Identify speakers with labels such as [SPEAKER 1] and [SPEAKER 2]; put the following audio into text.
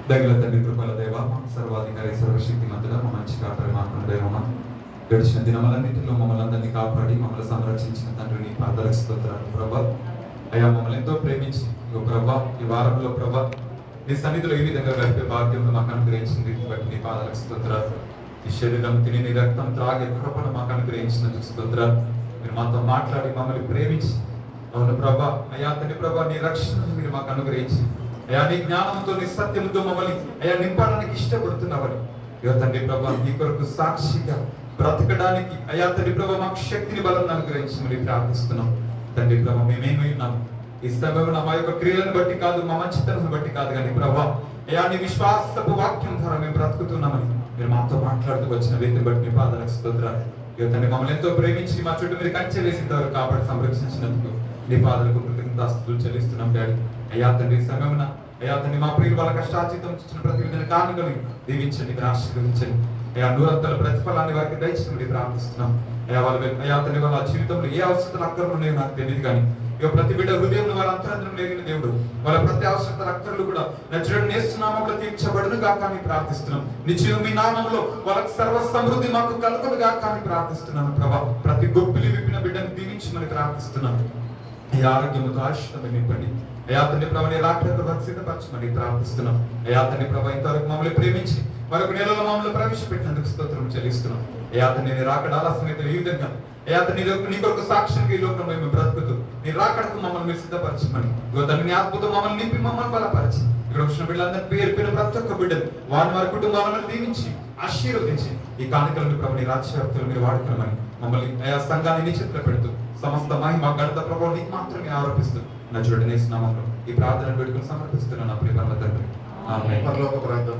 [SPEAKER 1] దగిల తండ్రి కృపల దేవ, సర్వాధికారి సర్వశక్తి మధ్యలో మా మంచి కాపరి మాత్రం దేవమా, గడిచిన దినములన్నింటిలో మమ్మల్ని అందరినీ కాపాడి మమ్మల్ని సంరక్షించిన తండ్రి నీ పాదాలకు స్తోత్రాలు ప్రభా. అయ్యా మమ్మల్ని ఎంతో ప్రేమించి ఇగో ప్రభా ఈ వారంలో ప్రభా నీ సన్నిధిలో ఈ విధంగా గడిపే భాగ్యం మాకు అనుగ్రహించింది బట్టి నీ పాదాలకు స్తోత్రాలు. ఈ శరీరం తిని నీ రక్తం త్రాగే కృపను మాకు అనుగ్రహించినందుకు స్తోత్రాలు. మీరు మాతో మాట్లాడి మమ్మల్ని ప్రేమించి అవును ప్రభా అయ్యా తండ్రి ప్రభా నీ రక్షణను మీరు మాకు అనుగ్రహించి అయ్యా నీ జ్ఞానంతో నీ సత్యంతో మమ్మల్ని అయ్యా నింపడానికి ఇష్టపడుతున్నావని ఇక తండ్రి ప్రభా నీ కొరకు సాక్షిగా బ్రతకడానికి అయ్యా తండ్రి ప్రభా మాకు శక్తిని బలం అనుగ్రహించి మరి ప్రార్థిస్తున్నాం. తండ్రి ప్రభా మేమేమై ఉన్నాము ఈ సమయంలో మా యొక్క క్రియలను బట్టి కాదు, మా మంచితనం బట్టి కాదు కానీ ప్రభా అయ్యా నీ విశ్వాసపు వాక్యం ద్వారా మేము బ్రతుకుతున్నామని మీరు మాతో మాట్లాడుతూ వచ్చిన వ్యక్తిని బట్టి మీ పాదాలకు స్తోత్రాలు. ఇక తండ్రి మమ్మల్ని ఎంతో ప్రేమించి మా చుట్టూ మీరు కంచె వేసిన వారు కాపాడి సంరక్షించినందుకు నీ పాదాలకు కృతజ్ఞతాస్తుతులు చెల్లిస్తున్నాం డాడీ. అయ్యా తండ్రి సమయమున అయ్యా తండ్రి మా ప్రియుల వాళ్ళ కష్టార్జితం ఇచ్చిన ప్రతి విధమైన కానుకలు దీవించండి, మీరు ఆశీర్వదించండి. అయ్యా నూరంతల ప్రతిఫలాన్ని వారికి దయచేసి ప్రార్థిస్తున్నాం. అయ్యా తండ్రి వాళ్ళ జీవితంలో ఏ అవసరతలు అక్కర్లు ఉన్నాయో నాకు తెలియదు కానీ ఇక ప్రతి బిడ్డ హృదయంలో వాళ్ళ అంతరంగం లేని దేవుడు వాళ్ళ ప్రతి అవసరతల అక్కర్లు కూడా నచ్చడం నేస్తున్నామంలో తీర్చబడును గాక అని ప్రార్థిస్తున్నాం. నిశ్చయం మీ నామంలో వాళ్ళకి సర్వ సమృద్ధి మాకు కలుగును గాక అని ప్రార్థిస్తున్నాను ప్రభా. ప్రతి గొప్పిలి విప్పిన బిడ్డను దీవించమని ప్రార్థిస్తున్నాను. ఈ ఆరోగ్యముతో ఆశీర్వాదం నింపండి. అయ్యా తండ్రి ప్రభు నీ రాకడకు సిద్ధపరచమని ప్రార్థిస్తున్నాం. అయ్యా తండ్రి ప్రభు ఇంతవరకు మమ్మల్ని ప్రేమించి మరొక నెలలో మమ్మల్ని ప్రవేశపెట్టినందుకు స్తోత్రం చెల్లిస్తున్నాం. అయ్యా తండ్రి నీ రాకడ ఆలస్యమైతే ఈ విధంగా అయ్యా తండ్రి నీ కొరకు సాక్ష్యంగా ఈ లోకంలో మేము బ్రతుకుతూ నీ రాకడకు మమ్మల్ని మీరు సిద్ధపరచమని తండ్రి నీ ఆత్మతో మమ్మల్ని నింపి మమ్మల్ని బలపరిచి ఇక్కడ వచ్చిన బిడ్డలందరినీ పేరు ప్రతి ఒక్క బిడ్డలు వారి కుటుంబాలను దీవించి ఆశీర్వదించి ఈ కానుకలను ప్రభు నీ రాజ్యవ్యాప్తులు మీరు వాడుకోమని మమ్మల్ని అయా సంఘాన్ని నీ చేతిలో పెడుతూ సమస్త మహిమ ఘనత ప్రభావం నీకు మాత్రమే ఆరోపిస్తూ నచ్చుడు నేస్తున్నామంలో ఈ ప్రార్థన పెట్టుకుని సమర్పిస్తున్నాను నా ప్రియ పరమ తండ్రి. ఆమేన్.
[SPEAKER 2] పరలోక ప్రార్థన.